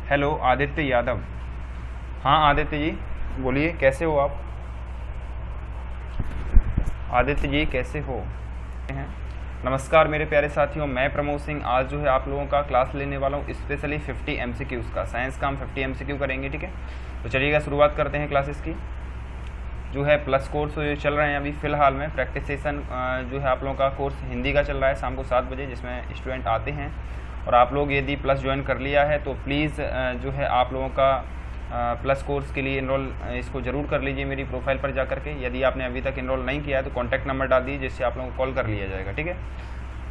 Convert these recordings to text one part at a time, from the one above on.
Hello Aditya Yadav. हाँ आदित्य जी बोलिए, कैसे हो आप? आदित्य जी कैसे हो हैं? नमस्कार मेरे प्यारे साथियों, मैं प्रमोद सिंह आज जो है आप लोगों का क्लास लेने वाला हूँ स्पेशली 50 MCQs का। साइंस का हम 50 MCQ करेंगे, ठीक है। तो चलिएगा शुरुआत करते हैं क्लासेस की। जो है प्लस कोर्स जो चल रहे हैं अभी फ़िलहाल में प्रैक्टिस सेशन जो है आप लोगों का कोर्स हिंदी का चल रहा है शाम को 7 बजे, जिसमें स्टूडेंट आते हैं। और आप लोग यदि प्लस ज्वाइन कर लिया है तो प्लीज़ जो है आप लोगों का प्लस कोर्स के लिए इनरोल इसको ज़रूर कर लीजिए मेरी प्रोफाइल पर जा करके। यदि आपने अभी तक इनरोल नहीं किया है तो कॉन्टैक्ट नंबर डाल दीजिए, जिससे आप लोगों को कॉल कर लिया जाएगा, ठीक है।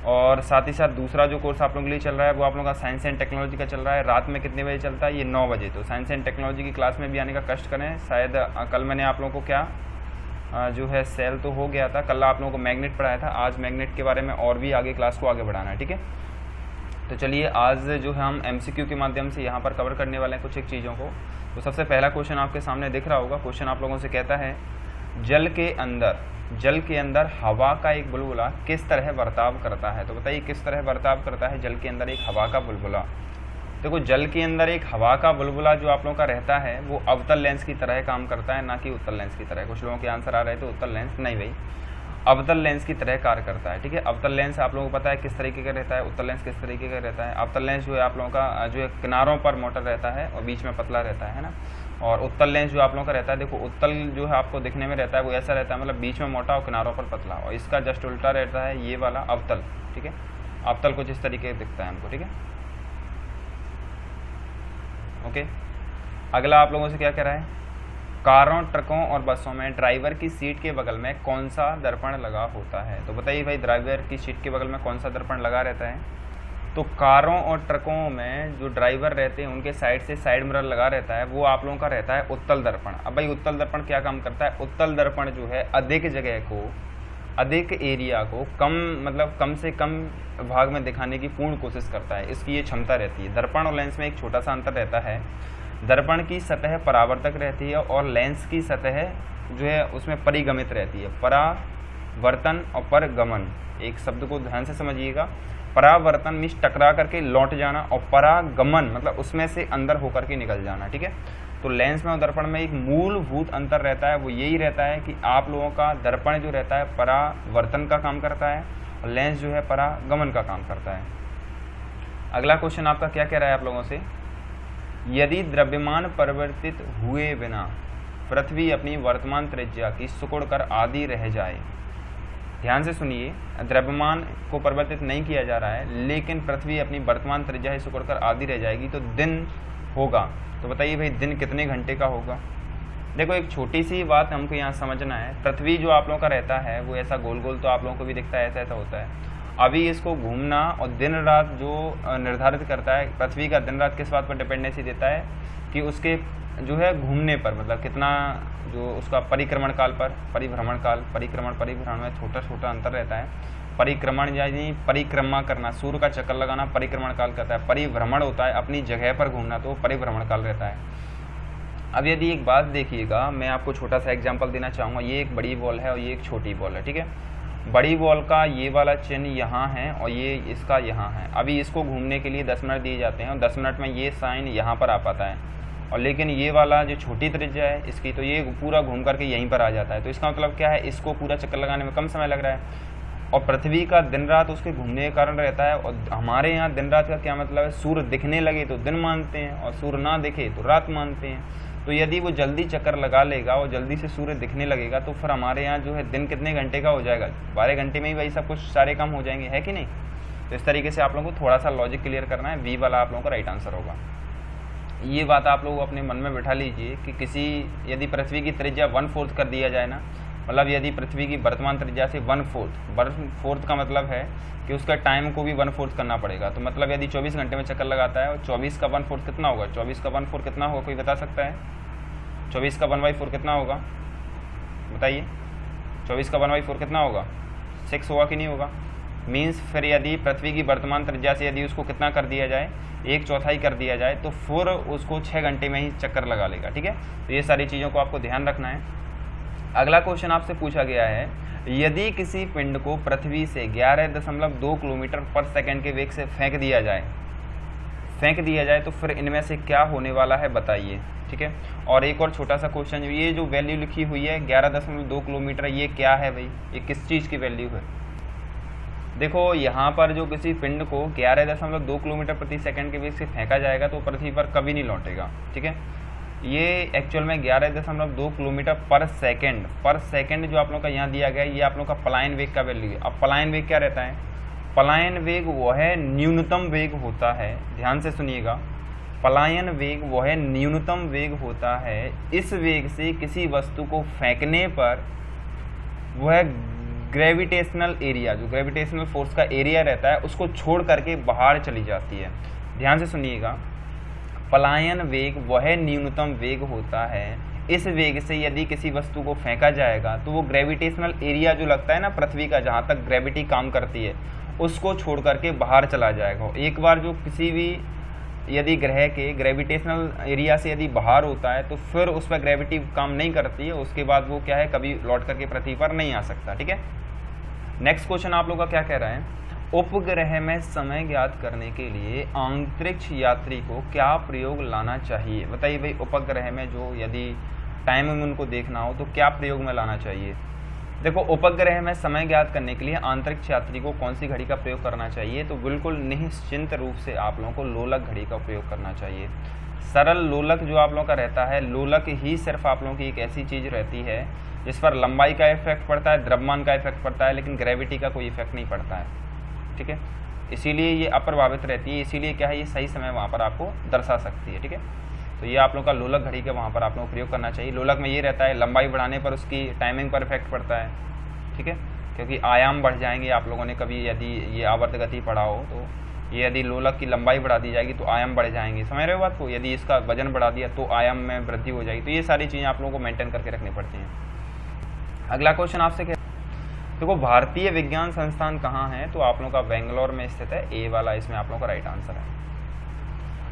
और साथ ही साथ दूसरा जो कोर्स आप लोगों के लिए चल रहा है वो आप लोगों का साइंस एंड टेक्नोलॉजी का चल रहा है। रात में कितने बजे चलता है? ये 9 बजे। तो साइंस एंड टेक्नोलॉजी की क्लास में भी आने का कष्ट करें। शायद कल मैंने आप लोगों को क्या जो है सेल तो हो गया था, कल आप लोगों को मैग्नेट पढ़ाया था, आज मैग्नेट के बारे में और भी आगे क्लास को आगे बढ़ाना है, ठीक है। तो चलिए आज जो है हम MCQ के माध्यम से यहाँ पर कवर करने वाले हैं कुछ एक चीज़ों को। तो सबसे पहला क्वेश्चन आपके सामने दिख रहा होगा। क्वेश्चन आप लोगों से कहता है जल के अंदर हवा का एक बुलबुला किस तरह बर्ताव करता है। तो बताइए किस तरह बर्ताव करता है जल के अंदर एक हवा का बुलबुला। देखो जल के अंदर एक हवा का बुलबुला जो आप लोगों का रहता है वो अवतल लेंस की तरह काम करता है, ना कि उत्तल लेंस की तरह। कुछ लोगों के आंसर आ रहे थे उत्तल लेंस, नहीं भाई, अवतल लेंस की तरह कार्य करता है, ठीक है। अवतल लेंस आप लोगों को पता है किस तरीके का रहता है, उत्तल लेंस किस तरीके का रहता है। अवतल लेंस जो है आप लोगों का जो है किनारों पर मोटा रहता है और बीच में पतला रहता है ना। और उत्तल लेंस जो आप लोगों का रहता है, देखो उत्तल जो है आपको दिखने में रहता है वो ऐसा रहता है, मतलब बीच में मोटा और किनारों पर पतला। और इसका जस्ट उल्टा रहता है ये वाला अवतल, ठीक है। अवतल कुछ इस तरीके दिखता है हमको, ठीक है। ओके, अगला आप लोगों से क्या कह रहा है, कारों ट्रकों और बसों में ड्राइवर की सीट के बगल में कौन सा दर्पण लगा होता है। तो बताइए भाई ड्राइवर की सीट के बगल में कौन सा दर्पण लगा रहता है। तो कारों और ट्रकों में जो ड्राइवर रहते हैं उनके साइड से साइड मिरर लगा रहता है, वो आप लोगों का रहता है उत्तल दर्पण। अब भाई उत्तल दर्पण क्या काम करता है, उत्तल दर्पण जो है अधिक जगह को, अधिक एरिया को कम से कम भाग में दिखाने की पूर्ण कोशिश करता है, इसकी ये क्षमता रहती है। दर्पण और लेंस में एक छोटा सा अंतर रहता है, दर्पण की सतह परावर्तक रहती है और लेंस की सतह जो है उसमें परिगमित रहती है। परावर्तन और परगमन, एक शब्द को ध्यान से समझिएगा। परावर्तन मीन्स टकरा करके लौट जाना और परागमन मतलब उसमें से अंदर होकर के निकल जाना, ठीक है। तो लेंस में और दर्पण में एक मूलभूत अंतर रहता है, वो यही रहता है कि आप लोगों का दर्पण जो रहता है परावर्तन का काम करता है और लेंस जो है परागमन का काम करता है। अगला क्वेश्चन आपका क्या कह रहा है आप लोगों से, यदि द्रव्यमान परिवर्तित हुए बिना पृथ्वी अपनी वर्तमान त्रिज्या की सिकुड़कर आधी रह जाए। ध्यान से सुनिए, द्रव्यमान को परिवर्तित नहीं किया जा रहा है लेकिन पृथ्वी अपनी वर्तमान त्रिज्या से सिकुड़कर आधी रह जाएगी तो दिन होगा। तो बताइए भाई दिन कितने घंटे का होगा। देखो एक छोटी सी बात हमको यहाँ समझना है, पृथ्वी जो आप लोगों का रहता है वो ऐसा गोल गोल तो आप लोगों को भी दिखता है, ऐसा ऐसा होता है। अभी इसको घूमना और दिन रात जो निर्धारित करता है, पृथ्वी का दिन रात किस बात पर डिपेंडेंसी देता है कि उसके जो है घूमने पर, मतलब कितना जो उसका परिक्रमण काल पर, परिभ्रमण काल, परिभ्रमण में छोटा छोटा अंतर रहता है। परिक्रमण यानी परिक्रमा करना, सूर्य का चक्कर लगाना परिक्रमण काल कहता है। परिभ्रमण होता है अपनी जगह पर घूमना, तो परिभ्रमण काल रहता है। अब यदि एक बात देखिएगा, मैं आपको छोटा सा एग्जाम्पल देना चाहूँगा। ये एक बड़ी बॉल है और ये एक छोटी बॉल है, ठीक है। बड़ी बॉल का ये वाला चिन्ह यहाँ है और ये इसका यहाँ है। अभी इसको घूमने के लिए 10 मिनट दिए जाते हैं और 10 मिनट में ये साइन यहाँ पर आ पाता है, और लेकिन ये वाला जो छोटी त्रिज्या है इसकी, तो ये पूरा घूम करके यहीं पर आ जाता है। तो इसका मतलब क्या है, इसको पूरा चक्कर लगाने में कम समय लग रहा है। और पृथ्वी का दिन रात उसके घूमने के कारण रहता है। और हमारे यहाँ दिन रात का क्या मतलब है, सूर्य दिखने लगे तो दिन मानते हैं और सूर्य ना दिखे तो रात मानते हैं। तो यदि वो जल्दी चक्कर लगा लेगा और जल्दी से सूर्य दिखने लगेगा तो फिर हमारे यहाँ जो है दिन कितने घंटे का हो जाएगा, 12 घंटे में ही भाई सब कुछ सारे काम हो जाएंगे, है कि नहीं। तो इस तरीके से आप लोगों को थोड़ा सा लॉजिक क्लियर करना है, वी वाला आप लोगों का राइट आंसर होगा। ये बात आप लोग अपने मन में बिठा लीजिए कि किसी यदि पृथ्वी की त्रिज्या 1/4 कर दिया जाए ना, मतलब यदि पृथ्वी की वर्तमान त्रिज्या से 1/4 का मतलब है कि उसका टाइम को भी 1/4 करना पड़ेगा। तो मतलब यदि 24 घंटे में चक्कर लगाता है और 24 का 1/4 कितना होगा, 24 का 1/4 कितना होगा, कोई बता सकता है। 24 का 1/4 कितना होगा बताइए, 24 का 1/4 कितना होगा, 6 होगा कि नहीं होगा। मीन्स फिर यदि पृथ्वी की वर्तमान त्रिज्या से यदि उसको कितना कर दिया जाए, 1/4 कर दिया जाए, तो फिर उसको 6 घंटे में ही चक्कर लगा लेगा, ठीक है। तो ये सारी चीज़ों को आपको ध्यान रखना है। अगला क्वेश्चन आपसे पूछा गया है, यदि किसी पिंड को पृथ्वी से 11.2 किलोमीटर पर सेकंड के वेग से फेंक दिया जाए, फेंक दिया जाए तो फिर इनमें से क्या होने वाला है बताइए। ठीक है, और एक और छोटा सा क्वेश्चन, ये जो वैल्यू लिखी हुई है 11.2 किलोमीटर, ये क्या है भाई, ये किस चीज़ की वैल्यू है? देखो यहाँ पर जो किसी पिंड को 11.2 किलोमीटर प्रति सेकंड के वेग से फेंका जाएगा तो पृथ्वी पर कभी नहीं लौटेगा। ठीक है, ये एक्चुअल में 11.2 किलोमीटर पर सेकंड जो आप लोगों का यहाँ दिया गया है, ये आप लोगों का पलायन वेग का वैल्यू है। अब पलायन वेग क्या रहता है? पलायन वेग वह न्यूनतम वेग होता है, ध्यान से सुनिएगा, पलायन वेग वह न्यूनतम वेग होता है, इस वेग से किसी वस्तु को फेंकने पर वह ग्रेविटेशनल एरिया, जो ग्रेविटेशनल फोर्स का एरिया रहता है, उसको छोड़ करके बाहर चली जाती है। ध्यान से सुनिएगा, पलायन वेग वह न्यूनतम वेग होता है, इस वेग से यदि किसी वस्तु को फेंका जाएगा तो वो ग्रेविटेशनल एरिया जो लगता है ना पृथ्वी का, जहाँ तक ग्रेविटी काम करती है, उसको छोड़ करके बाहर चला जाएगा। एक बार जो किसी भी यदि ग्रह के ग्रेविटेशनल एरिया से यदि बाहर होता है तो फिर उस पर ग्रेविटी काम नहीं करती है, उसके बाद वो क्या है, कभी लौट करके पृथ्वी पर नहीं आ सकता। ठीक है, नेक्स्ट क्वेश्चन आप लोग का क्या कह रहा है? उपग्रह में समय ज्ञात करने के लिए अंतरिक्ष यात्री को क्या प्रयोग लाना चाहिए? बताइए भाई, उपग्रह में जो यदि टाइमिंग उनको देखना हो तो क्या प्रयोग में लाना चाहिए? देखो, उपग्रह में समय ज्ञात करने के लिए अंतरिक्ष यात्री को कौन सी घड़ी का प्रयोग करना चाहिए? तो बिल्कुल निश्चिंत रूप से आप लोगों को लोलक घड़ी का प्रयोग करना चाहिए। सरल लोलक जो आप लोगों का रहता है, लोलक ही सिर्फ आप लोगों की एक ऐसी चीज़ रहती है जिस पर लंबाई का इफेक्ट पड़ता है, द्रव्यमान का इफेक्ट पड़ता है, लेकिन ग्रेविटी का कोई इफेक्ट नहीं पड़ता है। ठीक है, इसीलिए ये अप्रभावित रहती है, इसीलिए क्या है, ये सही समय वहाँ पर आपको दर्शा सकती है। ठीक है, तो ये आप लोग का लोलक घड़ी का वहाँ पर आप लोग प्रयोग करना चाहिए। लोलक में ये रहता है, लंबाई बढ़ाने पर उसकी टाइमिंग पर इफेक्ट पड़ता है। ठीक है, क्योंकि आयाम बढ़ जाएंगे, आप लोगों ने कभी यदि ये आवर्त गति पढ़ा हो तो ये यदि लोलक की लंबाई बढ़ा दी जाएगी तो आयाम बढ़ जाएंगे, समझ रहे हो बात को? यदि इसका वजन बढ़ा दिया तो आयाम में वृद्धि हो जाएगी। तो ये सारी चीज़ें आप लोगों को मेंटेन करके रखनी पड़ती हैं। अगला क्वेश्चन आपसे क्या, देखो भारतीय विज्ञान संस्थान कहाँ है? तो आप लोगों का बेंगलोर में स्थित है, ए वाला इसमें आप लोगों का राइट आंसर है।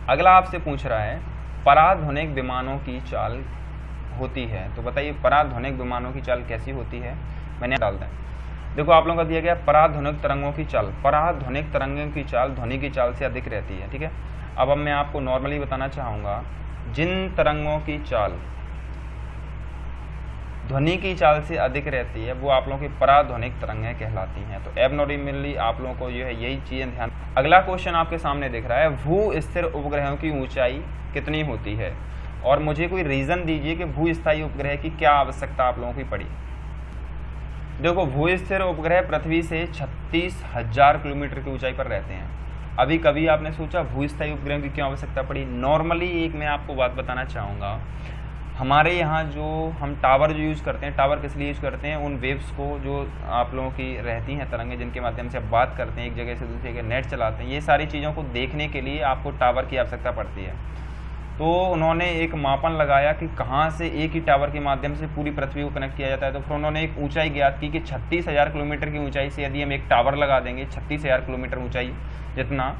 अगला आपसे पूछ रहा है, पराध्वनिक विमानों की चाल होती है, तो बताइए पराध्वनिक विमानों की चाल कैसी होती है? मैंने डाल दें, देखो आप लोगों का दिया गया पराध्वनिक तरंगों की चाल। पराध्वनिक तरंगों की चाल ध्वनि की चाल से अधिक रहती है। ठीक है, अब मैं आपको नॉर्मली बताना चाहूँगा, जिन तरंगों की चाल ध्वनि की चाल से अधिक रहती है वो आप लोगों की पराध्वनिक तरंगें कहलाती हैं। तो एबनॉर्मली आप लोगों को जो है यही चीज़ें ध्यान। अगला क्वेश्चन आपके सामने दिख रहा है, भू स्थिर उपग्रहों की ऊंचाई कितनी होती है? और मुझे कोई रीज़न दीजिए कि भू स्थायी उपग्रह की क्या आवश्यकता आप लोगों की पड़ी। देखो, भू स्थिर उपग्रह पृथ्वी से 36,000 किलोमीटर की ऊंचाई पर रहते हैं। अभी कभी आपने सोचा भू स्थायी उपग्रह की क्यों आवश्यकता पड़ी? नॉर्मली एक मैं आपको बात बताना चाहूँगा, हमारे यहाँ जो हम टावर जो यूज़ करते हैं, टावर किस लिए यूज़ करते हैं? उन वेव्स को जो आप लोगों की रहती हैं तरंगें, जिनके माध्यम से आप बात करते हैं, एक जगह से दूसरी जगह नेट चलाते हैं, ये सारी चीज़ों को देखने के लिए आपको टावर की आवश्यकता पड़ती है। तो उन्होंने एक मापन लगाया कि कहाँ से एक ही टावर के माध्यम से पूरी पृथ्वी को कनेक्ट किया जाता है। तो फिर उन्होंने एक ऊंचाई ज्ञात की कि 36,000 किलोमीटर की ऊंचाई से यदि हम एक टावर लगा देंगे 36,000 किलोमीटर ऊंचाई जितना,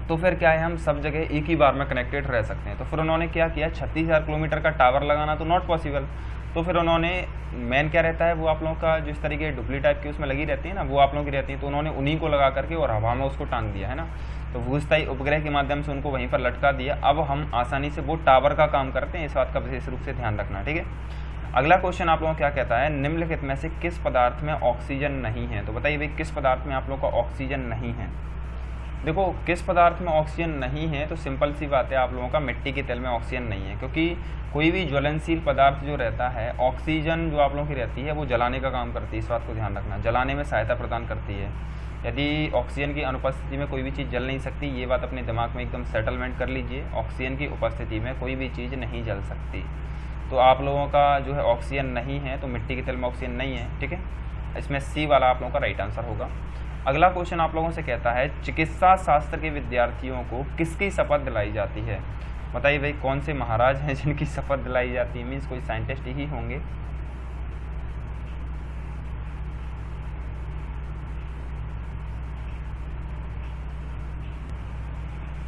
तो फिर क्या है, हम सब जगह एक ही बार में कनेक्टेड रह सकते हैं। तो फिर उन्होंने क्या किया, 36,000 किलोमीटर का टावर लगाना तो नॉट पॉसिबल। तो फिर उन्होंने मेन क्या रहता है, वो आप लोगों का जिस तरीके डुप्ली टाइप की उसमें लगी रहती है ना, वो आप लोगों की रहती है, तो उन्होंने उन्हीं को लगा करके और हवा में उसको टांग दिया है ना। तो भूस्थायी उपग्रह के माध्यम से उनको वहीं पर लटका दिया। अब हम आसानी से वो टावर का काम करते हैं, इस बात का विशेष रूप से ध्यान रखना। ठीक है, अगला क्वेश्चन आप लोगों को क्या कहता है, निम्नलिखित में से किस पदार्थ में ऑक्सीजन नहीं है? तो बताइए भाई, किस पदार्थ में आप लोगों का ऑक्सीजन नहीं है? देखो, किस पदार्थ में ऑक्सीजन नहीं है, तो सिंपल सी बात है, आप लोगों का मिट्टी के तेल में ऑक्सीजन नहीं है। क्योंकि कोई भी ज्वलनशील पदार्थ जो रहता है, ऑक्सीजन जो आप लोगों की रहती है वो जलाने का काम करती है, इस बात को ध्यान रखना, जलाने में सहायता प्रदान करती है। यदि ऑक्सीजन की अनुपस्थिति में कोई भी चीज़ जल नहीं सकती, ये बात अपने दिमाग में एकदम सेटलमेंट कर लीजिए, ऑक्सीजन की उपस्थिति में कोई भी चीज़ नहीं जल सकती। तो आप लोगों का जो है ऑक्सीजन नहीं है, तो मिट्टी के तेल में ऑक्सीजन नहीं है। ठीक है, इसमें सी वाला आप लोगों का राइट आंसर होगा। अगला क्वेश्चन आप लोगों से कहता है, चिकित्सा शास्त्र के विद्यार्थियों को किसकी शपथ दिलाई जाती है? बताइए भाई, कौन से महाराज हैं जिनकी शपथ दिलाई जाती है? मीन्स कोई साइंटिस्ट ही होंगे।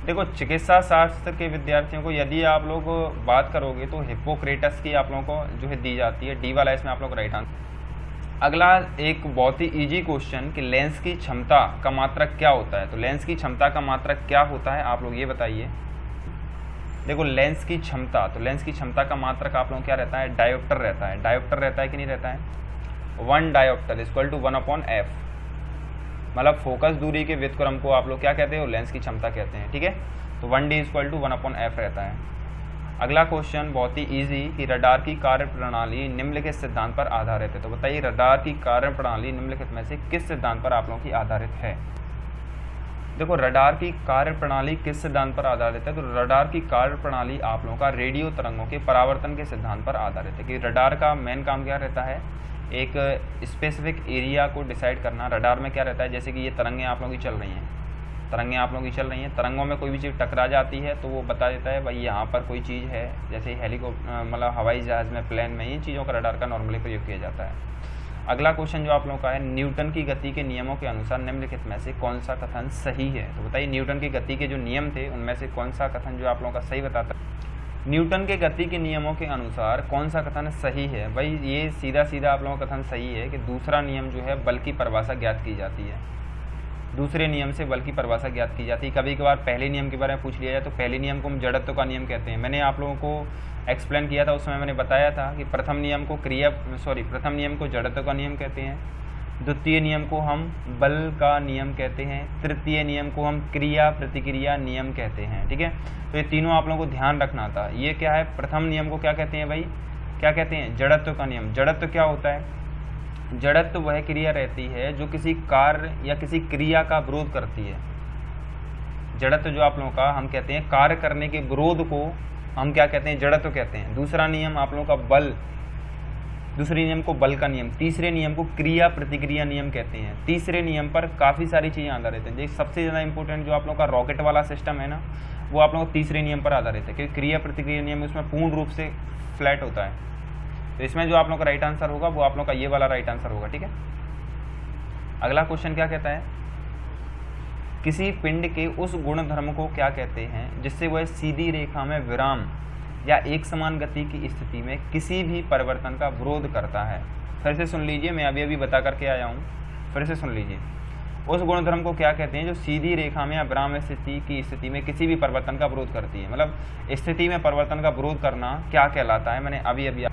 देखो, चिकित्सा शास्त्र के विद्यार्थियों को यदि आप लोग बात करोगे तो हिप्पोक्रेटस की आप लोगों को जो है दी जाती है, डी वाला इसमें आप लोग राइट आंसर। अगला एक बहुत ही इजी क्वेश्चन कि लेंस की क्षमता का मात्रक क्या होता है। तो लेंस की क्षमता का मात्रक क्या होता है आप लोग ये बताइए। देखो लेंस की क्षमता, तो लेंस की क्षमता का मात्रक आप लोग क्या रहता है, डायोप्टर रहता है। डायोप्टर रहता है कि नहीं रहता है, 1 डायोप्टर इक्वल टू 1/f, मतलब फोकस दूरी के व्युत्क्रम को आप लोग क्या कहते हो, लेंस की क्षमता कहते हैं। ठीक है, तो 1d इक्वल टू 1/f रहता है। अगला क्वेश्चन बहुत ही इजी कि रडार की कार्यप्रणाली निम्नलिखित सिद्धांत पर आधारित है। तो बताइए रडार की कार्यप्रणाली निम्नलिखित में से किस सिद्धांत पर आप लोगों की आधारित है। देखो रडार की कार्यप्रणाली किस सिद्धांत पर आधारित है, तो रडार की कार्यप्रणाली आप लोगों का रेडियो तरंगों के परावर्तन के सिद्धांत पर आधारित है। कि रडार का मेन काम क्या रहता है, एक स्पेसिफिक एरिया को डिसाइड करना। रडार में क्या रहता है, जैसे कि ये तरंगें आप लोगों की चल रही हैं, तरंगों में कोई भी चीज़ टकरा जाती है तो वो बता देता है भाई यहाँ पर कोई चीज़ है, जैसे हेलीकॉप्टर मतलब हवाई जहाज़ में, प्लेन में, इन चीज़ों का रडार का नॉर्मली प्रयोग किया जाता है। अगला क्वेश्चन जो आप लोगों का है, न्यूटन की गति के नियमों के अनुसार निम्नलिखित में से कौन सा कथन सही है। तो बताइए न्यूटन की गति के जो नियम थे उनमें से कौन सा कथन जो आप लोगों का सही बताता है। न्यूटन के गति के नियमों के अनुसार कौन सा कथन सही है, भाई ये सीधा सीधा आप लोगों का कथन सही है कि दूसरा नियम जो है बल की परिभाषा ज्ञात की जाती है, दूसरे नियम से बल की परिभाषा ज्ञात की जाती है। कभी कभार पहले नियम के बारे में पूछ लिया जाए तो पहले नियम को हम जड़त्व का नियम कहते हैं। मैंने आप लोगों को एक्सप्लेन किया था, उसमें मैंने बताया था कि प्रथम नियम को जड़त्व का नियम कहते हैं, द्वितीय नियम को हम बल का नियम कहते हैं, तृतीय नियम को हम क्रिया प्रतिक्रिया नियम कहते हैं। ठीक है, तो ये तीनों आप लोगों को ध्यान रखना था। ये क्या है, प्रथम नियम को क्या कहते हैं भाई, क्या कहते हैं, जड़त्व का नियम। जड़त्व क्या होता है, जड़त्व वह क्रिया रहती है जो किसी कार्य या किसी क्रिया का विरोध करती है। जड़त्व जो आप लोगों का हम कहते हैं कार्य करने के विरोध को हम क्या कहते हैं, जड़त्व कहते हैं। दूसरा नियम आप लोगों का बल, दूसरे नियम को बल का नियम, तीसरे नियम को क्रिया प्रतिक्रिया नियम कहते हैं। तीसरे नियम पर काफ़ी सारी चीज़ें आधारित हैं। सबसे ज़्यादा इंपॉर्टेंट जो आप लोगों का रॉकेट वाला सिस्टम है ना, वो आप लोगों को तीसरे नियम पर आधारित है, क्योंकि क्रिया प्रतिक्रिया नियम उसमें पूर्ण रूप से फ्लैट होता है। तो इसमें जो आप लोगों का राइट आंसर होगा वो आप लोगों का ये वाला राइट आंसर होगा। ठीक है, अगला क्वेश्चन क्या कहता है, किसी पिंड के उस गुणधर्म को क्या कहते हैं जिससे वह सीधी रेखा में विराम या एक समान गति की स्थिति में किसी भी परिवर्तन का विरोध करता है। फिर से सुन लीजिए, मैं अभी अभी बता करके आया हूँ, फिर से सुन लीजिए। उस गुणधर्म को क्या कहते हैं जो सीधी रेखा में या विराम स्थिति की स्थिति में किसी भी परिवर्तन का विरोध करती है। मतलब स्थिति में परिवर्तन का विरोध करना क्या कहलाता है, मैंने अभी अभी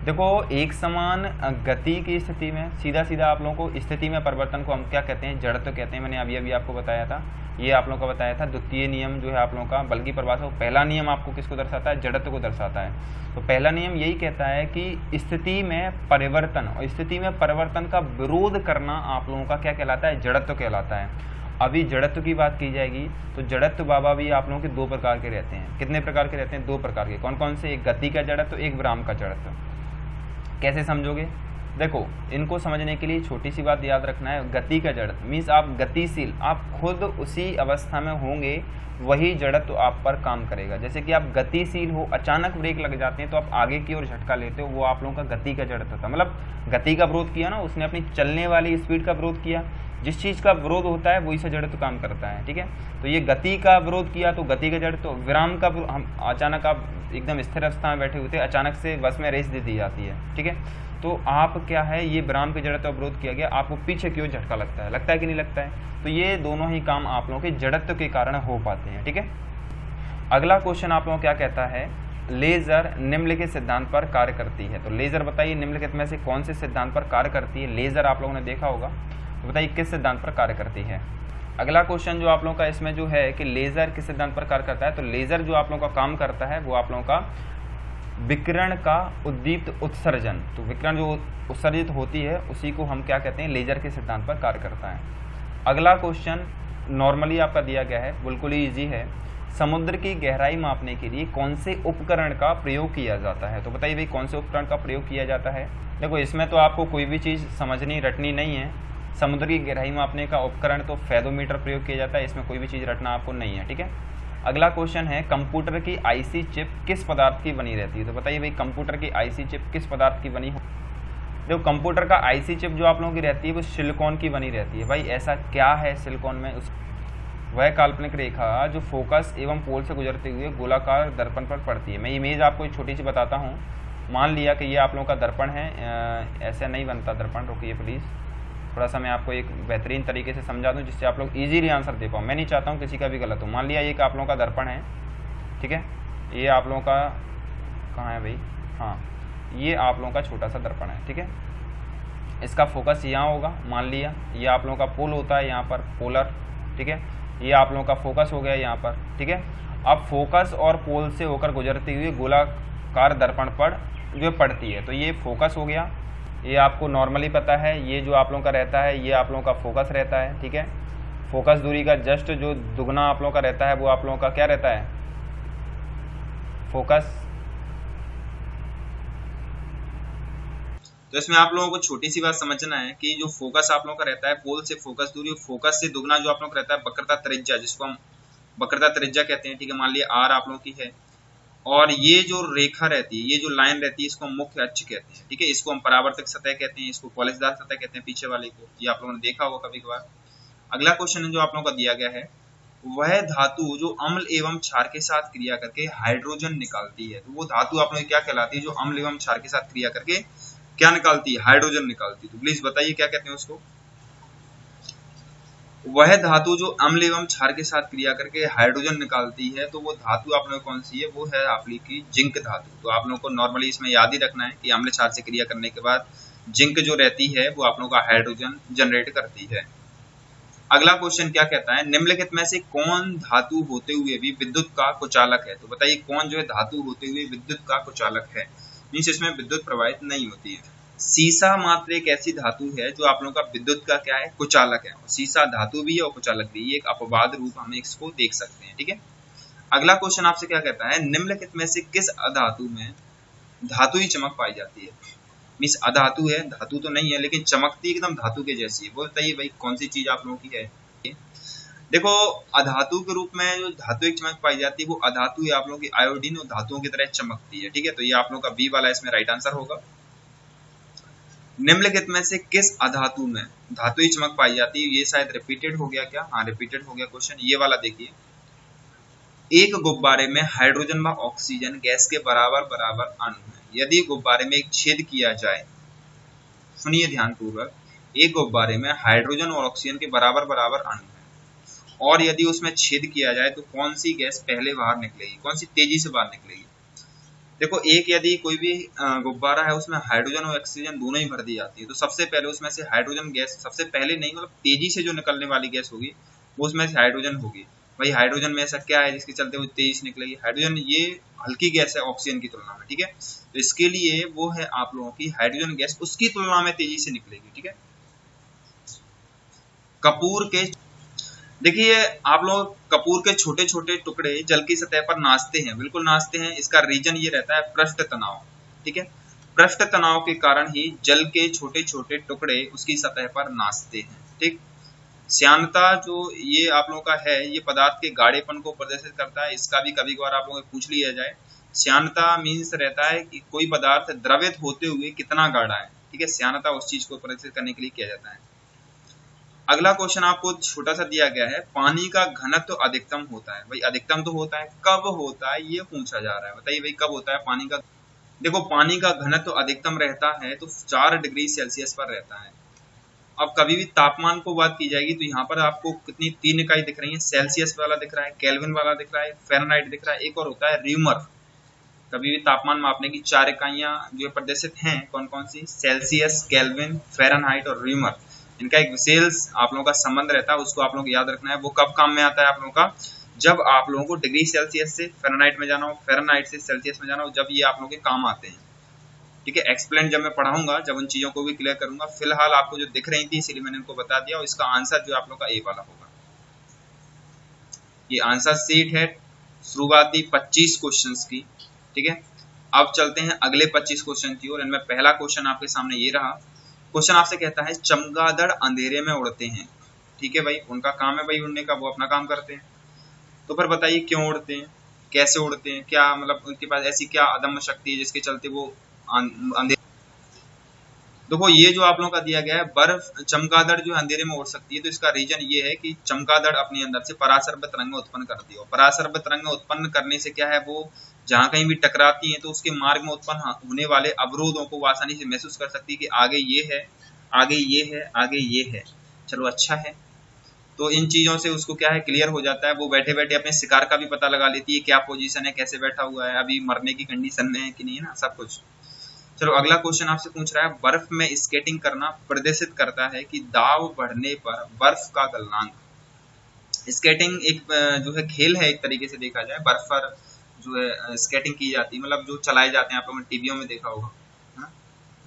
देखो एक समान गति की स्थिति में सीधा सीधा आप लोगों को स्थिति में परिवर्तन को हम क्या कहते हैं, जड़त्व कहते हैं। मैंने अभी अभी आपको बताया था, ये आप लोगों को बताया था। द्वितीय नियम जो है आप लोगों का बल की परिभाषा, पहला नियम आपको किसको दर्शाता है, जड़त्व को दर्शाता है। तो पहला नियम यही कहता है कि स्थिति में परिवर्तन, और स्थिति में परिवर्तन का विरोध करना आप लोगों का क्या कहलाता है, जड़त्व कहलाता है। अभी जड़त्व की बात की जाएगी तो जड़त्व बाबा भी आप लोगों के दो प्रकार के रहते हैं। कितने प्रकार के रहते हैं, दो प्रकार के। कौन कौन से, एक गति का जड़त्व, एक विराम का जड़त्व। कैसे समझोगे, देखो इनको समझने के लिए छोटी सी बात याद रखना है। गति का जड़त्व मीन्स आप गतिशील, आप खुद उसी अवस्था में होंगे, वही जड़त्व आप पर काम करेगा। जैसे कि आप गतिशील हो, अचानक ब्रेक लग जाते हैं तो आप आगे की ओर झटका लेते हो, वो आप लोगों का गति का जड़त्व था। मतलब गति का विरोध किया ना, उसने अपनी चलने वाली स्पीड का विरोध किया। जिस चीज़ का विरोध होता है वही से जड़त्व काम करता है। ठीक है, तो ये गति का विरोध किया तो गति का जड़त्व। विराम का, हम अचानक आप एकदम स्थिर अवस्था में बैठे होते हैं, अचानक से बस में रेस दे दी जाती है। ठीक है, तो आप क्या है, ये विराम के जड़त्व विरोध किया गया, आपको पीछे की ओर झटका लगता है कि नहीं लगता है। तो ये दोनों ही काम आप लोगों के जड़त्व के कारण हो पाते हैं। ठीक है, अगला क्वेश्चन आप लोगों को क्या कहता है, लेजर निम्नलिखित सिद्धांत पर कार्य करती है। तो लेजर बताइए निम्नलिखित में से कौन से सिद्धांत पर कार्य करती है। लेजर आप लोगों ने देखा होगा, तो बताइए किस सिद्धांत पर कार्य करती है। अगला क्वेश्चन जो आप लोगों का इसमें जो है कि लेजर किस सिद्धांत पर कार्य करता है। तो लेजर जो आप लोगों का काम करता है वो आप लोगों का विकिरण का उद्दीप्त उत्सर्जन। तो विकिरण जो उत्सर्जित होती है उसी को हम क्या कहते हैं, लेजर के सिद्धांत पर कार्य करता है। अगला क्वेश्चन नॉर्मली आपका दिया गया है, बिल्कुल ही ईजी है। समुद्र की गहराई मापने के लिए कौन से उपकरण का प्रयोग किया जाता है। तो बताइए भाई कौन से उपकरण का प्रयोग किया जाता है। देखो इसमें तो आपको कोई भी चीज़ समझनी रटनी नहीं है। समुद्र की गहराई मापने का उपकरण तो फेदोमीटर प्रयोग किया जाता है, इसमें कोई भी चीज़ रटना आपको नहीं है। ठीक है, अगला क्वेश्चन है कंप्यूटर की आईसी चिप किस पदार्थ की बनी रहती है। तो बताइए भाई कंप्यूटर की आईसी चिप किस पदार्थ की बनी हो। देखो कंप्यूटर का आईसी चिप जो आप लोगों की रहती है वो सिलिकॉन की बनी रहती है। भाई ऐसा क्या है सिलिकॉन में, वह काल्पनिक रेखा जो फोकस एवं पोल से गुजरते हुए गोलाकार दर्पण पर पड़ती है। मैं इमेज आपको एक छोटी सी बताता हूँ, मान लिया कि ये आप लोगों का दर्पण है, ऐसे नहीं बनता दर्पण, रुकिए प्लीज़, थोड़ा सा मैं आपको एक बेहतरीन तरीके से समझा दूं जिससे आप लोग इजीली आंसर दे पाओ। मैं नहीं चाहता हूँ किसी का भी गलत हो। मान लिया ये कि आप लोगों का दर्पण है, ठीक है, ये आप लोगों का कहाँ है भाई, हाँ, ये आप लोगों का छोटा सा दर्पण है, ठीक है, इसका फोकस यहाँ होगा। मान लिया ये आप लोगों का पोल होता है यहाँ पर, पोलर, ठीक है, ये आप लोगों का फोकस हो गया यहाँ पर, ठीक है। अब फोकस और पोल से होकर गुजरती हुई गोलाकार दर्पण पर जो पड़ती है, तो ये फोकस हो गया, ये आपको नॉर्मली पता है, ये जो आप लोगों का रहता है ये आप लोगों का फोकस रहता है, ठीक है। फोकस दूरी का जस्ट जो दुगना आप लोगों का रहता है वो आप लोगों का क्या रहता है, फोकस। तो इसमें आप लोगों को छोटी सी बात समझना है कि जो फोकस आप लोगों का रहता है, पोल से फोकस दूरी, फोकस से दुगना जो आप लोगों का रहता है वक्रता त्रिज्या, जिसको हम वक्रता त्रिज्या कहते हैं, ठीक है। मान लिया आर आप लोगों की है, और ये जो रेखा रहती है, ये जो लाइन रहती है, इसको हम मुख्य अक्ष कहते हैं, ठीक है। इसको हम परावर्तक सतह कहते हैं, इसको पॉलिशदार सतह कहते हैं, पीछे वाले को, ये आप लोगों ने देखा होगा कभी कभार। अगला क्वेश्चन जो आप लोगों का दिया गया है, वह धातु जो अम्ल एवं क्षार के साथ क्रिया करके हाइड्रोजन निकालती है, तो वो धातु आप लोगों की क्या कहलाती है, जो अम्ल एवं क्षार के साथ क्रिया करके क्या निकालती है, हाइड्रोजन निकालती है। तो प्लीज बताइए क्या कहते हैं उसको। वह धातु जो अम्ल एवं क्षार के साथ क्रिया करके हाइड्रोजन निकालती है, तो वो धातु आप लोगों को कौन सी है, वो है आप लोगों की जिंक धातु। तो आप लोगों को नॉर्मली इसमें याद ही रखना है कि अम्ल क्षार से क्रिया करने के बाद जिंक जो रहती है वो आप लोगों का हाइड्रोजन जनरेट करती है। अगला क्वेश्चन क्या कहता है, निम्नलिखित में से कौन धातु होते हुए भी विद्युत का कुचालक है। तो बताइए कौन जो है धातु होते हुए विद्युत का कुचालक है, मीन्स इसमें विद्युत प्रवाहित नहीं होती है। सीसा मात्र एक ऐसी धातु है जो आप लोगों का विद्युत का क्या है, कुचालक है। सीसा धातु भी है और कुचालक भी, ये एक अपवाद रूप हम इसको देख सकते हैं, ठीक है। अगला क्वेश्चन आपसे क्या कहता है, निम्नलिखित में से किस अधातु में धातु ही चमक पाई जाती है। मीन्स अधातु है, धातु तो नहीं है लेकिन चमकती एकदम धातु के जैसी है। वो बताइए भाई कौन सी चीज आप लोगों की है। देखो अधातु के रूप में जो धातु एक चमक पाई जाती है वो अधातु है आप लोगों की आयोडीन, और धातुओं की तरह चमकती है, ठीक है। तो ये आप लोगों का बी वाला इसमें राइट आंसर होगा। निम्नलिखित में से किस अधातु में धातु ही चमक पाई जाती है, ये शायद रिपीटेड हो गया क्या, हाँ रिपीटेड हो गया क्वेश्चन। ये वाला देखिए, एक गुब्बारे में हाइड्रोजन व ऑक्सीजन गैस के बराबर बराबर अणु है। यदि गुब्बारे में एक छेद किया जाए, सुनिए ध्यानपूर्वक, एक गुब्बारे में हाइड्रोजन और ऑक्सीजन के बराबर बराबर अणु है, और यदि उसमें छेद किया जाए तो कौन सी गैस पहले बाहर निकलेगी, कौन सी तेजी से बाहर निकलेगी। देखो एक यदि कोई भी गुब्बारा है उसमें हाइड्रोजन और ऑक्सीजन दोनों ही भर दी जाती है, तो सबसे पहले उसमें से हाइड्रोजन गैस, सबसे पहले नहीं मतलब तेजी से जो निकलने वाली गैस होगी वो उसमें से हाइड्रोजन होगी। भाई हाइड्रोजन में ऐसा क्या है जिसके चलते वो तेजी से निकलेगी, हाइड्रोजन ये हल्की गैस है ऑक्सीजन की तुलना में, ठीक है। तो इसके लिए वो है आप लोगों की हाइड्रोजन गैस उसकी तुलना में तेजी से निकलेगी, ठीक है। कपूर के, देखिए आप लोग कपूर के छोटे छोटे टुकड़े जल की सतह पर नाचते हैं, बिल्कुल नाचते हैं। इसका रीजन ये रहता है पृष्ठ तनाव, ठीक है। पृष्ठ तनाव के कारण ही जल के छोटे छोटे टुकड़े उसकी सतह पर नाचते हैं, ठीक। श्यानता जो ये आप लोगों का है, ये पदार्थ के गाढ़ेपन को प्रदर्शित करता है। इसका भी कभी कभार आप लोगों को पूछ लिया जाए। श्यानता मीन्स रहता है कि कोई पदार्थ द्रवित होते हुए कितना गाढ़ा है, ठीक है। श्यानता उस चीज को प्रदर्शित करने के लिए किया जाता है। अगला क्वेश्चन आपको छोटा सा दिया गया है, पानी का घनत्व तो अधिकतम होता है। भाई अधिकतम तो होता है, कब होता है ये पूछा जा रहा है। बताइए भाई कब होता है पानी का। देखो पानी का घनत्व तो अधिकतम रहता है तो 4 डिग्री सेल्सियस पर रहता है। अब कभी भी तापमान को बात की जाएगी तो यहाँ पर आपको कितनी 3 इकाई दिख रही है, सेल्सियस वाला दिख रहा है, केल्विन वाला दिख रहा है, फ़ारेनहाइट दिख रहा है, एक और होता है र्यूमर। कभी भी तापमान मापने की 4 इकाइयां जो प्रदर्शित हैं कौन कौन सी, सेल्सियस, केल्विन, फ़ारेनहाइट और र्यूमर। इनका एक विशेष आप लोगों का संबंध रहता है, उसको आप लोगों को याद रखना है। वो कब काम में आता है आप लोगों का, जब आप लोगों को डिग्री सेल्सियस से फ़ारेनहाइट में जाना हो, फ़ारेनहाइट से सेल्सियस में जाना हो, जब ये आप लोगों के काम आते हैं, ठीक है। एक्सप्लेन जब मैं पढ़ाऊंगा, जब उन चीजों को भी क्लियर करूंगा। फिलहाल आपको जो दिख रही थी इसलिए मैंने इनको बता दिया, और इसका आंसर जो आप लोग का ए वाला होगा। ये आंसर सीट है शुरुआती 25 क्वेश्चंस की, ठीक है। अब चलते हैं अगले 25 क्वेश्चन की ओर। इनमें पहला क्वेश्चन आपके सामने ये रहा। क्वेश्चन आपसे कहता है चमगादड़ अंधेरे में उड़ते हैं, ठीक है भाई, उनका काम है भाई उड़ने का, वो अपना काम करते हैं। तो फिर बताइए क्यों उड़ते हैं, कैसे उड़ते हैं, क्या मतलब उनके पास ऐसी क्या अदम्य शक्ति है जिसके चलते वो देखो ये जो आप लोगों का दिया गया है, बर्फ चमगादड़ जो अंधेरे में उड़ सकती है, तो इसका रीजन ये है कि चमगादड़ अपने अंदर से परासर्प तरंग उत्पन्न करती है, और परासर्प तरंग उत्पन्न करने से क्या है, वो जहां कहीं भी टकराती है तो उसके मार्ग में उत्पन्न होने वाले अवरोधों को वो आसानी से महसूस कर सकती है कि आगे ये है, आगे ये है, आगे ये है। चलो अच्छा है, तो इन चीजों से उसको क्या है, क्लियर हो जाता है। वो बैठे बैठे अपने शिकार का भी पता लगा लेती है, क्या पोजीशन है, कैसे बैठा हुआ है, अभी मरने की कंडीशन में है कि नहीं है ना, सब कुछ। चलो अगला क्वेश्चन आपसे पूछ रहा है, बर्फ में स्केटिंग करना प्रदर्शित करता है कि दाब बढ़ने पर बर्फ का गलनांक। स्केटिंग एक जो है खेल है, एक तरीके से देखा जाए, बर्फ पर जो है स्केटिंग की जाती है, मतलब जो चलाए जाते हैं, आप लोगों ने टीवियों में देखा होगा।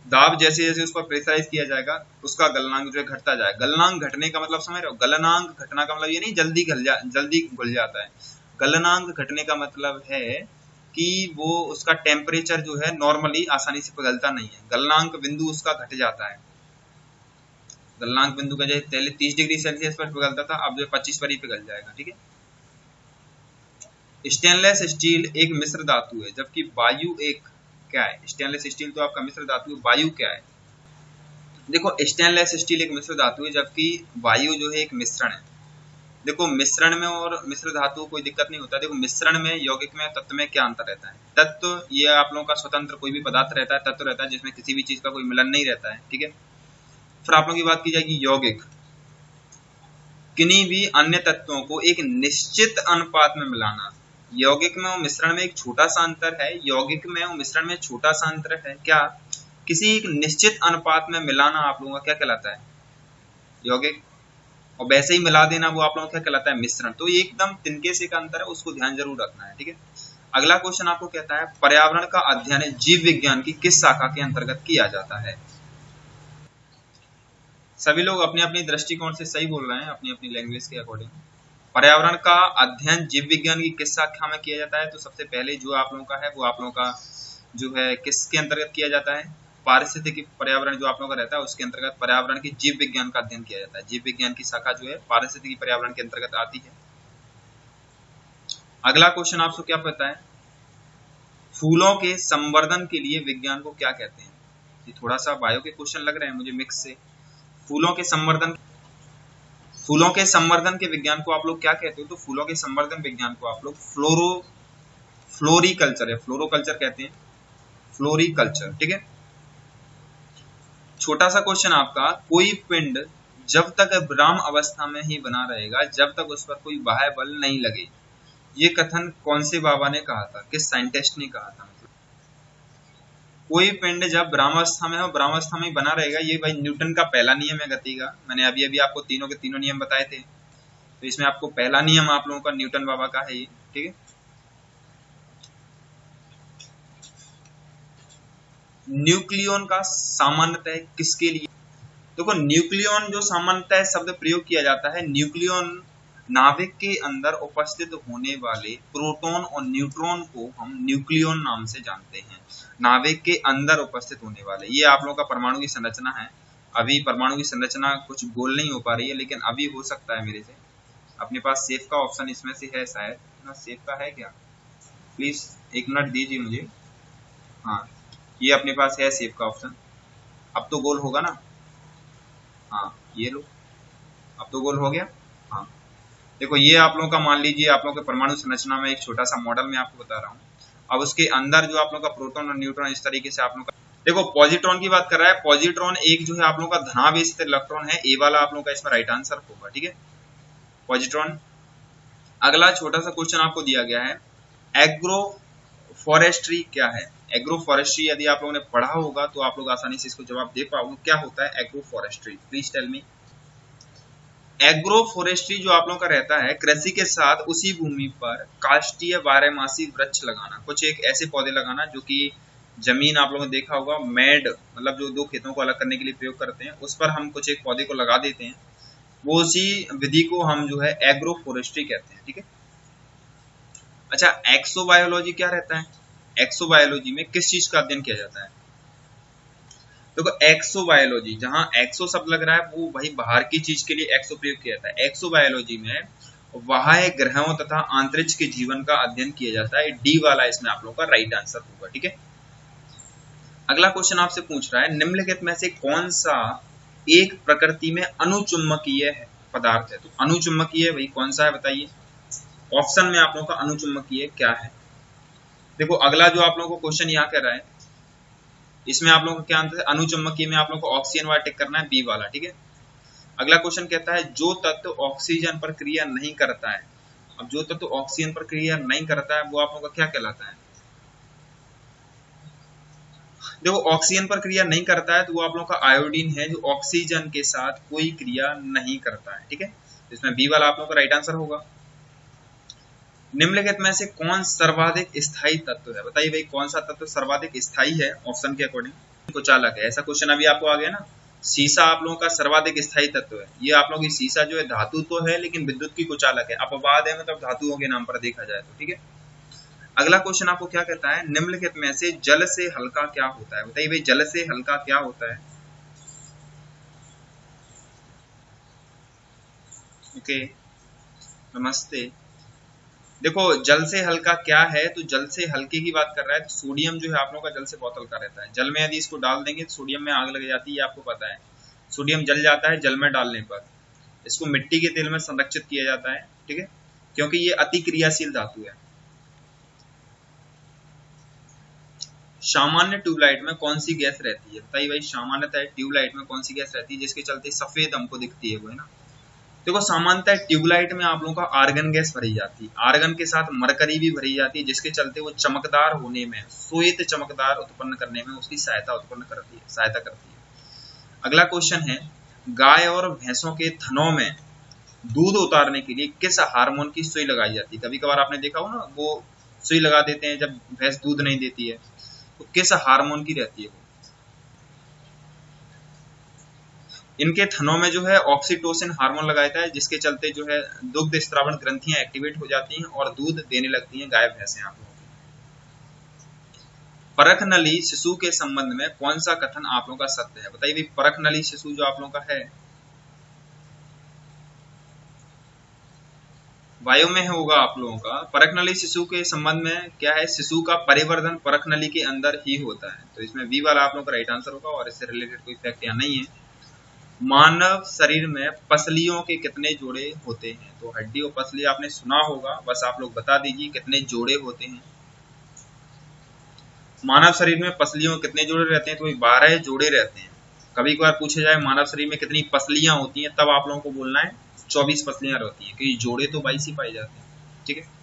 दाब जैसे जैसे उस पर प्रेशराइज किया जाएगा, उसका गलनांक जो है घटता जाएगा। गलनांक घटने का मतलब समझ रहे हो, गलनांक घटना का मतलब ये नहीं जल्दी घुल जाता है। गलनांक घटने का मतलब है कि वो उसका टेम्परेचर जो है नॉर्मली आसानी से पिघलता नहीं है, गलनांक बिंदु उसका घट जाता है। गलनांक बिंदु का जैसे पहले 30 डिग्री सेल्सियस पर पिघलता था, अब जो 25 पर ही पिघल जाएगा, ठीक है। स्टेनलेस स्टील एक मिश्र धातु है, जबकि वायु एक क्या है। स्टेनलेस स्टील तो आपका मिश्र धातु है, वायु क्या है। देखो स्टेनलेस स्टील एक मिश्र धातु है, जबकि वायु जो है एक मिश्रण है। देखो मिश्रण में और मिश्र धातु कोई दिक्कत नहीं होता। देखो मिश्रण में, यौगिक में, तत्व में क्या अंतर रहता है। तत्व ये आप लोगों का स्वतंत्र कोई भी पदार्थ रहता है, तत्व रहता है जिसमें किसी भी चीज का कोई मिलन नहीं रहता है, ठीक है। फिर आप लोगों की बात की जाएगी यौगिक, किन्हीं भी अन्य तत्वों को एक निश्चित अनुपात में मिलाना। यौगिक में और मिश्रण में एक छोटा सा अंतर है, यौगिक में और मिश्रण में छोटा सा अंतर है क्या, किसी एक निश्चित अनुपात में मिलाना आप लोगों का क्या कहलाता है, यौगिक, और वैसे ही मिला देना वो आप लोगों का क्या कहलाता है, मिश्रण। तो ये एकदम तिनके से का अंतर है, उसको ध्यान जरूर रखना है, ठीक है। अगला क्वेश्चन आपको कहता है, पर्यावरण का अध्ययन जीव विज्ञान की किस शाखा के अंतर्गत किया जाता है। सभी लोग अपनी अपनी दृष्टिकोण से सही बोल रहे हैं, अपनी अपनी लैंग्वेज के अकॉर्डिंग। पर्यावरण का अध्ययन जीव विज्ञान की किस शाखा में किया जाता है, तो सबसे पहले जो आप लोगों का है वो आप लोगों का जो है किसके अंतर्गत किया जाता है, पारिस्थितिकी पर्यावरण जो आप लोगों का रहता है उसके अंतर्गत पर्यावरण की जीव विज्ञान का अध्ययन किया जाता है। जीव विज्ञान की शाखा जो है पारिस्थितिकी पर्यावरण के अंतर्गत आती है। अगला क्वेश्चन आपको क्या पता है, फूलों के संवर्धन के लिए विज्ञान को क्या कहते हैं। ये थोड़ा सा बायो के क्वेश्चन लग रहे हैं मुझे मिक्स से। फूलों के संवर्धन के विज्ञान को आप लोग क्या कहते हो, तो फूलों के संवर्धन विज्ञान को आप लोग फ्लोरिकल्चर है, फ्लोरोकल्चर कहते हैं, फ्लोरिकल्चर, ठीक है। छोटा सा क्वेश्चन आपका, कोई पिंड जब तक विराम अवस्था में ही बना रहेगा जब तक उस पर कोई बाह्य बल नहीं लगे, ये कथन कौन से बाबा ने कहा था, किस साइंटिस्ट ने कहा था। कोई पिंड जब ब्रह्मावस्था में हो, ब्रह्मावस्था में ही बना रहेगा, ये भाई न्यूटन का पहला नियम है गति का। मैंने अभी अभी आपको तीनों के तीनों नियम बताए थे, तो इसमें आपको पहला नियम आप लोगों का न्यूटन बाबा का है ये, ठीक है। न्यूक्लियन का सामान्यतः किसके लिए, देखो न्यूक्लियन जो सामान्यतः शब्द प्रयोग किया जाता है, न्यूक्लियन नाभिक के अंदर उपस्थित होने वाले प्रोटॉन और न्यूट्रॉन को हम न्यूक्लियन नाम से जानते हैं। नाभिक के अंदर उपस्थित होने वाले, ये आप लोगों का परमाणु की संरचना है। अभी परमाणु की संरचना कुछ गोल नहीं हो पा रही है, लेकिन अभी हो सकता है मेरे से। अपने पास सेफ का ऑप्शन इसमें से है शायद ना, सेफ का है क्या, प्लीज एक मिनट दीजिए मुझे। हाँ ये अपने पास है सेफ का ऑप्शन। अब तो गोल होगा ना, हाँ ये लो, अब तो गोल हो गया। हाँ देखो ये आप लोगों का मान लीजिए, आप लोगों के परमाणु संरचना में एक छोटा सा मॉडल मैं आपको बता रहा हूँ। अब उसके अंदर जो आप लोगों का प्रोटॉन और न्यूट्रॉन, इस तरीके से आप लोगों का, देखो पॉजिट्रॉन की बात कर रहा है। पॉजिट्रॉन एक जो है आप लोगों का धनावेशित इलेक्ट्रॉन है, ए वाला आप लोगों का इसमें राइट आंसर होगा, ठीक है, पॉजिट्रॉन। अगला छोटा सा क्वेश्चन आपको दिया गया है, एग्रो फॉरेस्ट्री क्या है। एग्रो फॉरेस्ट्री यदि आप लोगों ने पढ़ा होगा तो आप लोग आसानी से इसको जवाब दे पाओगे, क्या होता है agro forestry, please tell me. Agro forestry जो आप लोगों का रहता है, कृषि के साथ उसी भूमि पर काष्ठीय बारहमासी वृक्ष लगाना, कुछ एक ऐसे पौधे लगाना जो कि जमीन आप लोगों ने देखा होगा मेड, मतलब जो दो खेतों को अलग करने के लिए प्रयोग करते हैं, उस पर हम कुछ एक पौधे को लगा देते हैं, वो उसी विधि को हम जो है एग्रो फॉरेस्ट्री कहते हैं, ठीक है। अच्छा एक्सोबायोलॉजी क्या रहता है, एक्सोबायोलॉजी में किस चीज का अध्ययन किया जाता है। देखो एक्सोबायोलॉजी, जहां एक्सो शब्द लग रहा है वो भाई बाहर की चीज के लिए एक्सो प्रयोग किया जाता है। एक्सोबायोलॉजी में बाह्य ग्रहों तथा अंतरिक्ष के जीवन का अध्ययन किया जाता है। डी वाला इसमें आप लोगों का राइट आंसर होगा, ठीक है। अगला क्वेश्चन आपसे पूछ रहा है निम्नलिखित में से कौन सा एक प्रकृति में अनुचुंबकीय पदार्थ है। तो अनुचुंबकीय भाई कौन सा है बताइए। ऑप्शन में आप लोगों का अनुचुंबकीय क्या है। देखो अगला जो आप लोगों को क्वेश्चन यहाँ कर रहा है इसमें आप लोगों को क्या आंसर है। अनुचुंबकीय में आप लोगों को ऑक्सीजन वाला टिक करना है, बी वाला, ठीक है। अगला क्वेश्चन कहता है जो तत्व ऑक्सीजन पर क्रिया नहीं करता है। अब जो तत्व ऑक्सीजन पर क्रिया नहीं करता है वो आप लोगों का क्या कहलाता है। देखो ऑक्सीजन पर क्रिया नहीं करता है तो वो आप लोगों का आयोडीन है जो ऑक्सीजन के साथ कोई क्रिया नहीं करता है, ठीक है। इसमें बी वाला आप लोगों का राइट आंसर होगा। निम्नलिखित में से कौन सर्वाधिक स्थायी तत्व है। बताइए भाई कौन सा तत्व सर्वाधिक स्थायी है ऑप्शन के अकॉर्डिंग। कुचालक है। ऐसा क्वेश्चन अभी आपको आ गया ना। सीसा आप लोगों का सर्वाधिक स्थायी तत्व है। ये आप लोगों की सीसा जो है धातु तो है लेकिन विद्युत की कुचालक है। अपवाद है मतलब धातुओं के नाम पर देखा जाए तो, ठीक है। अगला क्वेश्चन आपको क्या कहता है निम्नलिखित में से जल से हल्का क्या होता है। बताइए भाई जल से हल्का क्या होता है। ओके नमस्ते। देखो जल से हल्का क्या है तो जल से हल्के की बात कर रहा है तो सोडियम जो है आप लोगों का जल से बहुत हल्का रहता है। जल में यदि इसको डाल देंगे तो सोडियम में आग लग जाती है, आपको पता है। सोडियम जल जाता है जल में डालने पर। इसको मिट्टी के तेल में संरक्षित किया जाता है, ठीक है, क्योंकि ये अति क्रियाशील धातु है। सामान्य ट्यूबलाइट में कौन सी गैस रहती है। बताइए भाई सामान्यतः ट्यूबलाइट में कौन सी गैस रहती है जिसके चलते सफेद हमको दिखती है वो, है ना। देखो सामान्यतः ट्यूबलाइट में आप लोगों का आर्गन गैस भरी जाती है। आर्गन के साथ मरकरी भी भरी जाती है जिसके चलते वो चमकदार होने में, श्वेत चमकदार उत्पन्न करने में उसकी सहायता करती है। अगला क्वेश्चन है गाय और भैंसों के थनों में दूध उतारने के लिए किस हार्मोन की सुई लगाई जाती है। कभी कभार आपने देखा हो ना वो सुई लगा देते हैं जब भैंस दूध नहीं देती है, तो किस हार्मोन की रहती है वो। इनके थनों में जो है ऑक्सीटोसिन हार्मोन लगाया जाता है जिसके चलते जो है दुग्ध स्त्रावण ग्रंथियां एक्टिवेट हो जाती हैं और दूध देने लगती हैं गाय भैंसें आप लोगों की। परख नली शिशु के संबंध में कौन सा कथन आप लोगों का सत्य है। बताइए भाई परख नली शिशु जो आप लोगों का है वायु में होगा आप लोगों का। परख नली शिशु के संबंध में क्या है, शिशु का परिवर्धन परख नली के अंदर ही होता है। तो इसमें बी वाला आप लोगों का राइट आंसर होगा और इससे रिलेटेड कोई फैक्ट यहाँ नहीं है। मानव शरीर में पसलियों के कितने जोड़े होते हैं। तो हड्डी और पसली आपने सुना होगा, बस आप लोग बता दीजिए कितने जोड़े होते हैं। मानव शरीर में पसलियों कितने जोड़े रहते हैं तो 12 जोड़े रहते हैं। कभी कभार पूछा जाए मानव शरीर में कितनी पसलियां होती हैं तब आप लोगों को बोलना है 24 पसलियां रहती हैं क्योंकि जोड़े तो 22 ही पाए जाते हैं, ठीक है।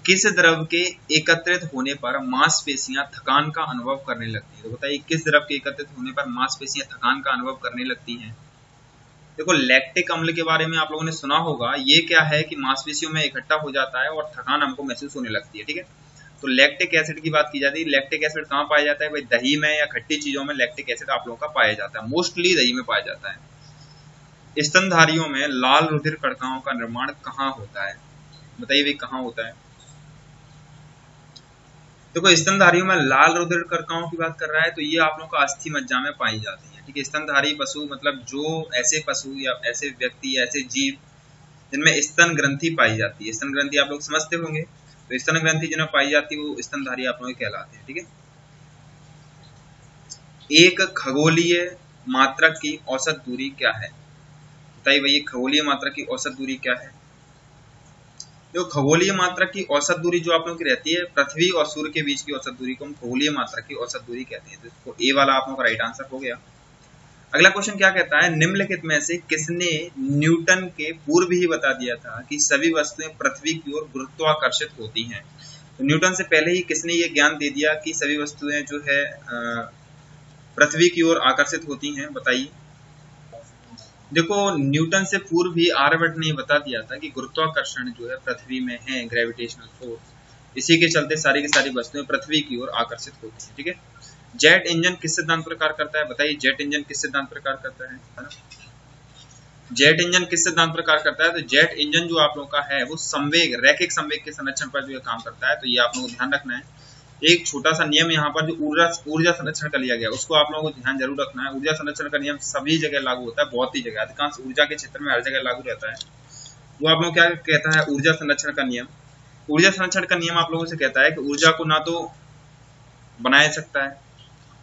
किस द्रव के एकत्रित होने पर मांसपेशियां थकान का अनुभव करने लगती हैं। तो बताइए किस द्रव के एकत्रित होने पर मांसपेशियां थकान का अनुभव करने लगती हैं। देखो लैक्टिक अम्ल के बारे में आप लोगों ने सुना होगा। ये क्या है कि मांसपेशियों में इकट्ठा हो जाता है और थकान हमको महसूस होने लगती है, ठीक है। तो लैक्टिक एसिड की बात की जाती है। लैक्टिक एसिड कहाँ पाया जाता है भाई, दही में या खट्टी चीजों में लैक्टिक एसिड आप लोगों का पाया जाता है। मोस्टली दही में पाया जाता है। स्तनधारियों में लाल रुधिर कणिकाओं का निर्माण कहाँ होता है। बताइए भाई कहाँ होता है। देखो स्तनधारियों में लाल रुधिर कणिकाओं की बात कर रहा है तो ये आप लोगों का अस्थि मज्जा में पाई जाती है, ठीक है। स्तनधारी पशु मतलब जो ऐसे पशु या ऐसे व्यक्ति या ऐसे जीव जिनमें स्तन ग्रंथि पाई जाती है। स्तन ग्रंथि आप लोग समझते होंगे। तो स्तन ग्रंथि जिनमें पाई जाती है वो स्तनधारी आप लोग कहलाते हैं, ठीक है। एक खगोलीय मात्रक की औसत दूरी क्या है। बताइए भाई खगोलीय मात्रक की औसत दूरी क्या है। जो खगोलीय मात्रक की औसत दूरी जो आप लोगों की रहती है पृथ्वी और सूर्य के बीच की औसत दूरी को हम खगोलीय मात्रक की औसत दूरी कहते हैं। तो इसको ए वाला आप लोगों का राइट आंसर हो गया। अगला क्वेश्चन क्या कहता है निम्नलिखित में से किसने न्यूटन के पूर्व ही बता दिया था कि सभी वस्तुएं पृथ्वी की ओर गुरुत्वाकर्षित होती हैं। तो न्यूटन से पहले ही किसने ये ज्ञान दे दिया कि सभी वस्तुएं जो है पृथ्वी की ओर आकर्षित होती हैं। बताइए। देखो न्यूटन से पूर्व भी आर्यभट्ट ने बता दिया था कि गुरुत्वाकर्षण जो है पृथ्वी में है, ग्रेविटेशनल फोर्स, इसी के चलते सारी की सारी वस्तुएं पृथ्वी की ओर आकर्षित होती हैं, ठीक है। जेट इंजन किस सिद्धांत पर कार्य करता है। बताइए जेट इंजन किस सिद्धांत पर कार्य करता है। जेट इंजन किस सिद्धांत पर कार्य करता है। तो जेट इंजन जो आप लोगों का है वो संवेग, रैखिक संवेग के संरक्षण पर जो है काम करता है। तो ये आप लोगों को ध्यान रखना है। एक छोटा सा नियम यहाँ पर जो ऊर्जा संरक्षण का लिया गया उसको आप लोगों को ध्यान जरूर रखना है। ऊर्जा संरक्षण का नियम सभी जगह लागू होता है, बहुत ही जगह, अधिकांश ऊर्जा के क्षेत्र में हर जगह लागू रहता है। वो आप लोग क्या कहता है ऊर्जा संरक्षण का नियम। ऊर्जा संरक्षण का नियम आप लोगों से कहता है कि ऊर्जा को ना तो बनाया जा सकता है,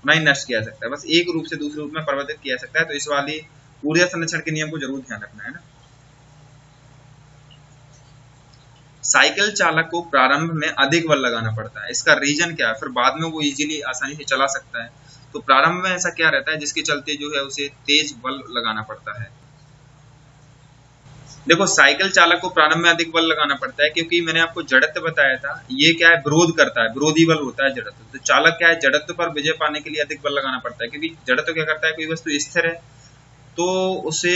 ना ही नष्ट किया जा सकता है, बस एक रूप से दूसरे रूप में परिवर्तित किया जा सकता है। तो इस वाली ऊर्जा संरक्षण के नियम को जरूर ध्यान रखना है ना। साइकिल चालक को प्रारंभ में अधिक बल लगाना पड़ता है, इसका रीजन क्या है, फिर बाद में वो इजीली आसानी से चला सकता है। तो प्रारंभ में ऐसा क्या रहता है जिसके चलते जो है उसे तेज बल लगाना पड़ता है। देखो साइकिल चालक को प्रारंभ में अधिक बल लगाना पड़ता है क्योंकि मैंने आपको जड़त्व बताया था, ये क्या है, विरोध करता है, विरोधी बल होता है जड़त्व। तो चालक क्या है, जड़त्व पर विजय पाने के लिए अधिक बल लगाना पड़ता है, क्योंकि जड़त्व क्या करता है, कोई वस्तु स्थिर है तो उसे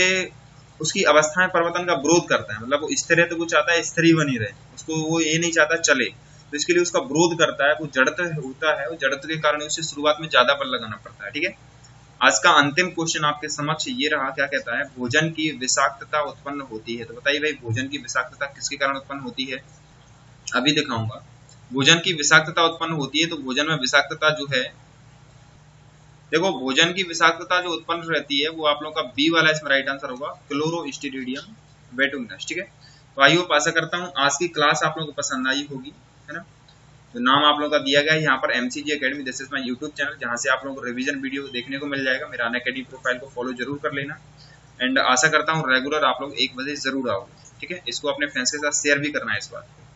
उसकी अवस्था में परिवर्तन का विरोध करता है, मतलब वो स्थिर है तो वो चाहता है स्थिर ही बनी रहे, उसको वो ये नहीं चाहता चले, तो इसके लिए उसका विरोध करता है, वो जड़त्व होता है, वो जड़त्व के कारण उसे शुरुआत में ज्यादा बल लगाना पड़ता है। ठीक है, आज का अंतिम क्वेश्चन आपके समक्ष ये रहा, क्या कहता है, भोजन की विषाक्तता उत्पन्न होती है। तो बताइए भाई भोजन की विषाक्तता किसके कारण उत्पन्न होती है, अभी दिखाऊंगा। भोजन की विषाक्तता उत्पन्न होती है, तो भोजन में विषाक्तता जो है, देखो भोजन की विषाक्तता जो उत्पन्न रहती है वो आप लोगों का बी वाला इसमें राइट आंसर होगा, क्लोरोस्टिरिडियम बेटुमिनस। ठीक है, तो आई होप आशा करता हूँ आज की क्लास आप लोगों को पसंद आई होगी, है ना। तो नाम आप लोगों का दिया गया है यहाँ पर MCG Academy, this is my YouTube channel, जहाँ से आप लोगों को रिवीजन वीडियो देखने को मिल जाएगा। मेरा अनअकैडमी प्रोफाइल को फॉलो जरूर कर लेना, एंड आशा करता हूँ रेगुलर आप लोग 1 बजे जरूर आओगे। ठीक है, इसको अपने फ्रेंड्स के साथ शेयर भी करना है इस बात को।